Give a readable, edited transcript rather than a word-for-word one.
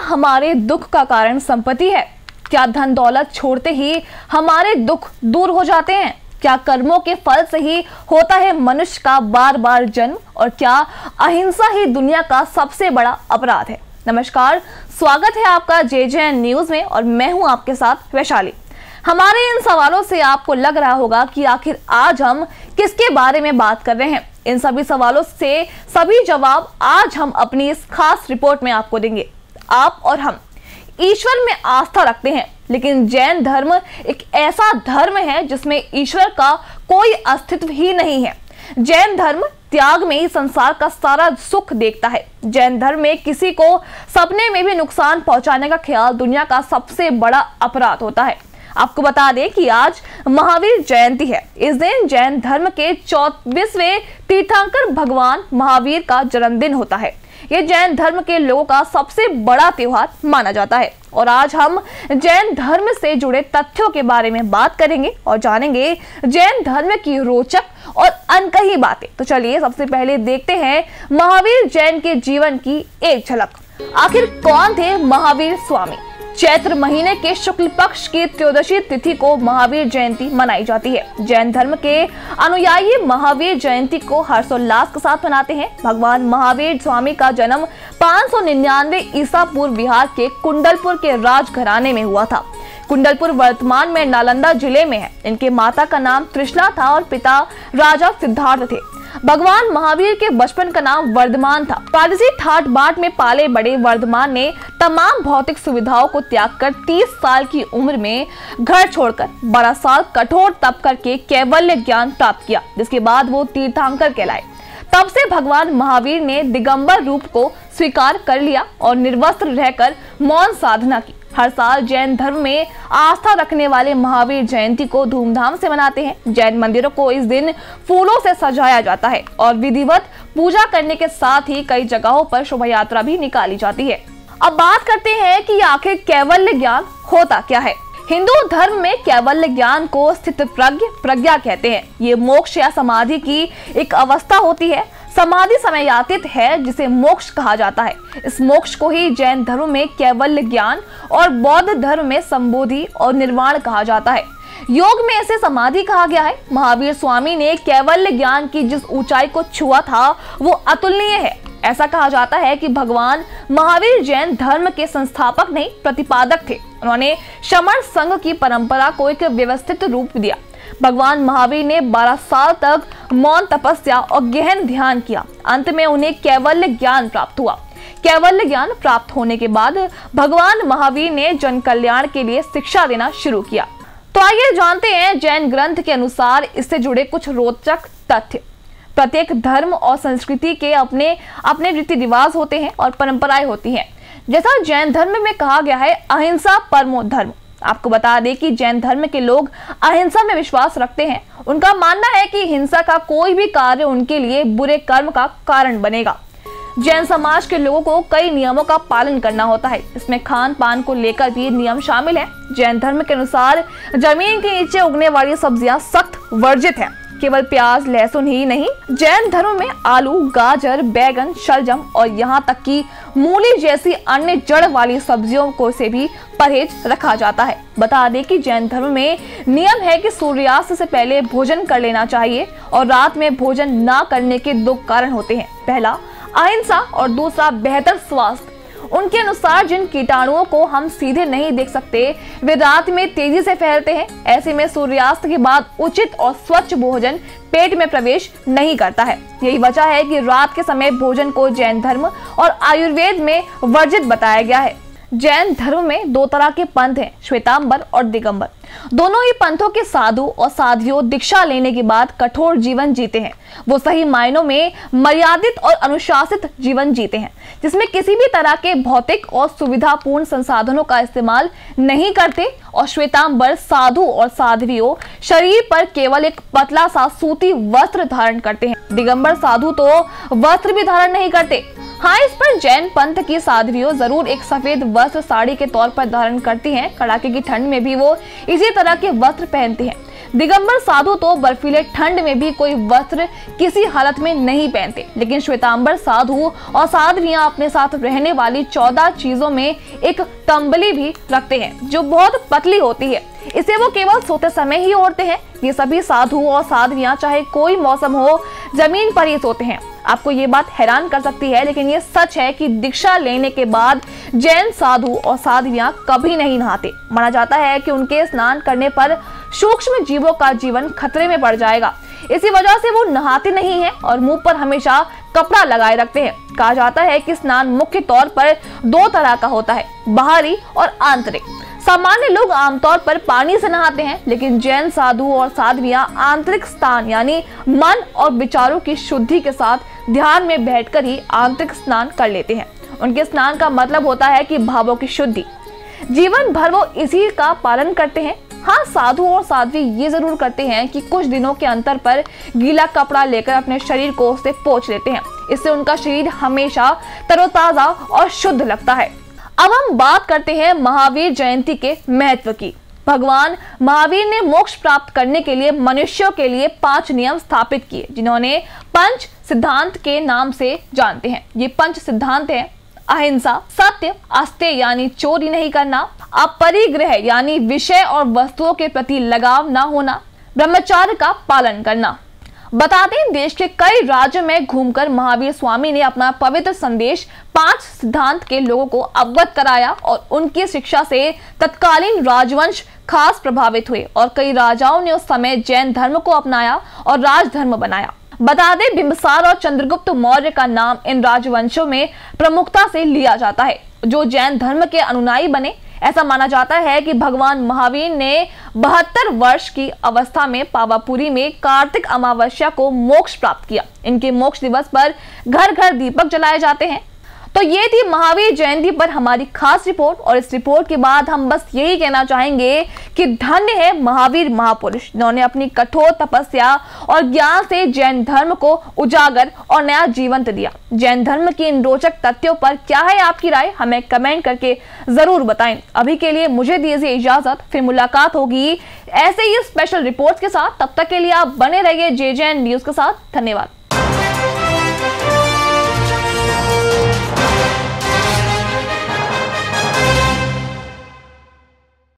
हमारे दुख का कारण संपत्ति है? क्या धन दौलत छोड़ते ही हमारे दुख दूर हो जाते हैं? क्या कर्मों के फल से ही होता है मनुष्य का बार बार जन्म? और क्या अहिंसा ही दुनिया का सबसे बड़ा अपराध है? नमस्कार, स्वागत है आपका JJN न्यूज में और मैं हूं आपके साथ वैशाली। हमारे इन सवालों से आपको लग रहा होगा कि आखिर आज हम किसके बारे में बात कर रहे हैं। इन सभी सवालों से सभी जवाब आज हम अपनी इस खास रिपोर्ट में आपको देंगे। आप और हम ईश्वर में आस्था रखते हैं, लेकिन जैन धर्म एक ऐसा धर्म है जिसमें ईश्वर का कोई अस्तित्व ही नहीं है। जैन धर्म त्याग में ही संसार का सारा सुख देखता है। जैन धर्म में किसी को सपने में भी नुकसान पहुंचाने का ख्याल दुनिया का सबसे बड़ा अपराध होता है। आपको बता दें कि आज महावीर जयंती है। इस दिन जैन धर्म के 24वें तीर्थंकर भगवान महावीर का जन्मदिन होता है। ये जैन धर्म के लोगों का सबसे बड़ा त्योहार माना जाता है और आज हम जैन धर्म से जुड़े तथ्यों के बारे में बात करेंगे और जानेंगे जैन धर्म की रोचक और अनकही बातें। तो चलिए सबसे पहले देखते हैं महावीर जैन के जीवन की एक झलक। आखिर कौन थे महावीर स्वामी? चैत्र महीने के शुक्ल पक्ष की त्रयोदशी तिथि को महावीर जयंती मनाई जाती है। जैन धर्म के अनुयायी महावीर जयंती को हर्षोल्लास के साथ मनाते हैं। भगवान महावीर स्वामी का जन्म 599 ईसा पूर्व बिहार के कुंडलपुर के राजघराने में हुआ था। कुंडलपुर वर्तमान में नालंदा जिले में है। इनके माता का नाम त्रिशला था और पिता राजा सिद्धार्थ थे। भगवान महावीर के बचपन का नाम वर्धमान था। पारसी ठाट बाट में पाले बड़े वर्धमान ने तमाम भौतिक सुविधाओं को त्याग कर 30 साल की उम्र में घर छोड़कर 12 साल कठोर तप करके कैवल्य ज्ञान प्राप्त किया, जिसके बाद वो तीर्थंकर कहलाए। तब से भगवान महावीर ने दिगंबर रूप को स्वीकार कर लिया और निर्वस्त्र रहकर मौन साधना की। हर साल जैन धर्म में आस्था रखने वाले महावीर जयंती को धूमधाम से मनाते हैं। जैन मंदिरों को इस दिन फूलों से सजाया जाता है और विधिवत पूजा करने के साथ ही कई जगहों पर शोभा यात्रा भी निकाली जाती है। अब बात करते हैं कि आखिर कैवल्य ज्ञान होता क्या है। हिंदू धर्म में कैवल्य ज्ञान को स्थित प्रज्ञा कहते हैं। ये मोक्ष या समाधि की एक अवस्था होती है। समाधि समयातीत है जिसे मोक्ष कहा जाता है। इस मोक्ष को ही जैन धर्म में कैवल्य ज्ञान और बौद्ध धर्म में संबोधि और निर्वाण कहा जाता है। योग में इसे समाधि कहा गया है। महावीर स्वामी ने कैवल्य ज्ञान की जिस ऊंचाई को छुआ था वो अतुलनीय है। ऐसा कहा जाता है कि भगवान महावीर जैन धर्म के संस्थापक नहीं, प्रतिपादक थे। उन्होंने शमण संघ की परंपरा को एक व्यवस्थित रूप दिया। भगवान महावीर ने 12 साल तक मौन तपस्या और गहन ध्यान किया। अंत में उन्हें कैवल्य ज्ञान प्राप्त हुआ। कैवल्य ज्ञान प्राप्त होने के बाद भगवान महावीर ने जन कल्याण के लिए शिक्षा देना शुरू किया। तो आइए जानते हैं जैन ग्रंथ के अनुसार इससे जुड़े कुछ रोचक तथ्य। प्रत्येक धर्म और संस्कृति के अपने अपने रीति रिवाज होते हैं और परंपराएं होती हैं। जैसा जैन धर्म में कहा गया है, अहिंसा परमो धर्म। आपको बता दें कि जैन धर्म के लोग अहिंसा में विश्वास रखते हैं। उनका मानना है कि हिंसा का कोई भी कार्य उनके लिए बुरे कर्म का कारण बनेगा। जैन समाज के लोगों को कई नियमों का पालन करना होता है। इसमें खान पान को लेकर भी नियम शामिल हैं। जैन धर्म के अनुसार जमीन के नीचे उगने वाली सब्जियां सख्त वर्जित हैं। केवल प्याज लहसुन ही नहीं, जैन धर्म में आलू, गाजर, बैगन, शलजम और यहाँ तक कि मूली जैसी अन्य जड़ वाली सब्जियों को से भी परहेज रखा जाता है। बता दें कि जैन धर्म में नियम है कि सूर्यास्त से पहले भोजन कर लेना चाहिए और रात में भोजन ना करने के 2 कारण होते हैं। पहला अहिंसा और दूसरा बेहतर स्वास्थ्य। उनके अनुसार जिन कीटाणुओं को हम सीधे नहीं देख सकते वे रात में तेजी से फैलते हैं। ऐसे में सूर्यास्त के बाद उचित और स्वच्छ भोजन पेट में प्रवेश नहीं करता है। यही वजह है कि रात के समय भोजन को जैन धर्म और आयुर्वेद में वर्जित बताया गया है। जैन धर्म में 2 तरह के पंथ हैं, श्वेतांबर और दिगंबर। दोनों ही पंथों के साधु और साध्वियों दीक्षा लेने के बाद कठोर जीवन जीते हैं। वो सही मायनों में मर्यादित और अनुशासित जीवन जीते हैं, जिसमें किसी भी तरह के भौतिक और सुविधापूर्ण संसाधनों का इस्तेमाल नहीं करते। और श्वेतांबर साधु और साध्वियों शरीर पर केवल एक पतला सा सूती वस्त्र धारण करते हैं। दिगंबर साधु तो वस्त्र भी धारण नहीं करते। हाँ, इस पर जैन पंथ की साध्वियों जरूर एक सफेद वस्त्र वस्त्र साड़ी के तौर पर धारण करती हैं। कड़ाके की ठंड में भी वो इसी तरह के वस्त्र पहनते हैं। दिगंबर साधु तो बर्फीले ठंड में भी कोई वस्त्र किसी हालत में नहीं पहनते, लेकिन श्वेतांबर साधु और साध्वियां अपने साथ रहने वाली 14 चीजों में एक तंबली भी रखते हैं जो बहुत पतली होती है। इसे वो केवल सोते समय ही ओढ़ते हैं। ये सभी साधु और साध्वियां चाहे कोई मौसम हो जमीन पर ही सोते हैं। आपको ये बात हैरान कर सकती है, लेकिन ये सच है कि दीक्षा लेने के बाद जैन साधु और साध्वियां कभी नहीं नहाते। माना जाता है कि उनके स्नान करने पर सूक्ष्म जीवों का जीवन खतरे में पड़ जाएगा। इसी वजह से वो नहाते नहीं हैं और मुंह पर हमेशा कपड़ा लगाए रखते हैं। कहा जाता है कि स्नान मुख्य तौर पर 2 तरह का होता है, बाहरी और आंतरिक। सामान्य लोग आमतौर पर पानी से नहाते हैं, लेकिन जैन साधु और साध्वियां आंतरिक स्नान यानी मन और विचारों की शुद्धि के साथ ध्यान में बैठकर ही आंतरिक स्नान कर लेते हैं। उनके स्नान का मतलब होता है कि भावों की शुद्धि। जीवन भर वो इसी का पालन करते हैं। हाँ, साधु और साध्वी ये जरूर करते हैं कि कुछ दिनों के अंतर पर गीला कपड़ा लेकर अपने शरीर को उससे पोंछ लेते हैं। इससे उनका शरीर हमेशा तरोताजा और शुद्ध लगता है। अब हम बात करते हैं महावीर जयंती के महत्व की। भगवान महावीर ने मोक्ष प्राप्त करने के लिए मनुष्यों के लिए 5 नियम स्थापित किए, जिन्होंने पंच सिद्धांत के नाम से जानते हैं। ये 5 सिद्धांत हैं: अहिंसा, सत्य, अस्तेय यानी चोरी नहीं करना, अपरिग्रह यानी विषय और वस्तुओं के प्रति लगाव न होना, ब्रह्मचर्य का पालन करना। बता दें, देश के कई राज्यों में घूमकर महावीर स्वामी ने अपना पवित्र संदेश 5 सिद्धांत के लोगों को अवगत कराया और उनकी शिक्षा से तत्कालीन राजवंश खास प्रभावित हुए और कई राजाओं ने उस समय जैन धर्म को अपनाया और राजधर्म बनाया। बता दें, बिंबिसार और चंद्रगुप्त मौर्य का नाम इन राजवंशों में प्रमुखता से लिया जाता है, जो जैन धर्म के अनुयायी बने। ऐसा माना जाता है कि भगवान महावीर ने 72 वर्ष की अवस्था में पावापुरी में कार्तिक अमावस्या को मोक्ष प्राप्त किया। इनके मोक्ष दिवस पर घर घर दीपक जलाए जाते हैं। तो ये थी महावीर जयंती पर हमारी खास रिपोर्ट, और इस रिपोर्ट के बाद हम बस यही कहना चाहेंगे कि धन्य है महावीर महापुरुष, जिन्होंने अपनी कठोर तपस्या और ज्ञान से जैन धर्म को उजागर और नया जीवंत दिया। जैन धर्म की इन रोचक तथ्यों पर क्या है आपकी राय, हमें कमेंट करके जरूर बताएं। अभी के लिए मुझे दीजिए इजाजत, फिर मुलाकात होगी ऐसे ही स्पेशल रिपोर्ट्स के साथ। तब तक के लिए आप बने रहिए JJN न्यूज के साथ। धन्यवाद।